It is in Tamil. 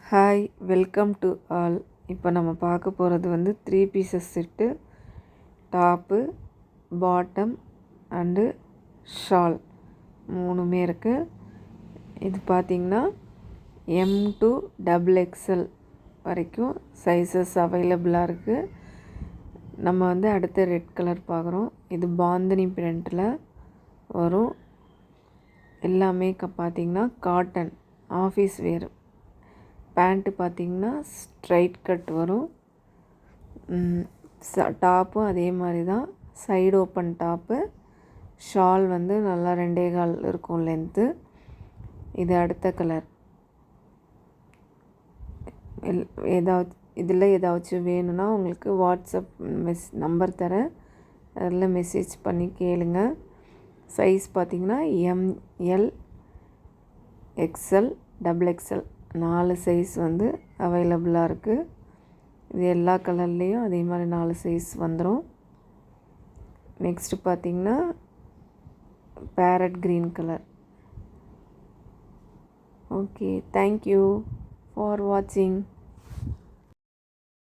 Hi, welcome to all. இப்போ நம்ம பார்க்க போகிறது வந்து 3 pieces set, top, bottom and shawl மூணுமே இருக்குது. இது பார்த்திங்கன்னா எம் டு டபுள் எக்ஸல் வரைக்கும் சைஸஸ் அவைலபிளாக இருக்குது. நம்ம வந்து அடுத்த ரெட் கலர் பார்க்குறோம். இது பாந்தினி பிரிண்டில் வரும். எல்லாமே பார்த்திங்கன்னா காட்டன் ஆஃபீஸ் வேர். பேண்ட்டு பார்த்திங்கன்னா ஸ்ட்ரைட் கட் வரும். டாப்பும் அதே மாதிரி தான், சைடு ஓப்பன் டாப்பு. ஷால் வந்து நல்லா 2.25 இருக்கும் லென்த்து. இது அடுத்த கலர். இதில் ஏதாச்சும் வேணும்னா உங்களுக்கு வாட்ஸ்அப் நம்பர் தரேன், அதில் மெசேஜ் பண்ணி கேளுங்க. சைஸ் பார்த்திங்கன்னா ML, XL, double XL 4 size வந்து அவைலபிளாக இருக்குது. இது எல்லா கலர்லேயும் அதே மாதிரி 4 சைஸ் வந்துடும். நெக்ஸ்ட்டு பார்த்திங்கன்னா farad green colour. Okay, thank you for வாட்சிங்.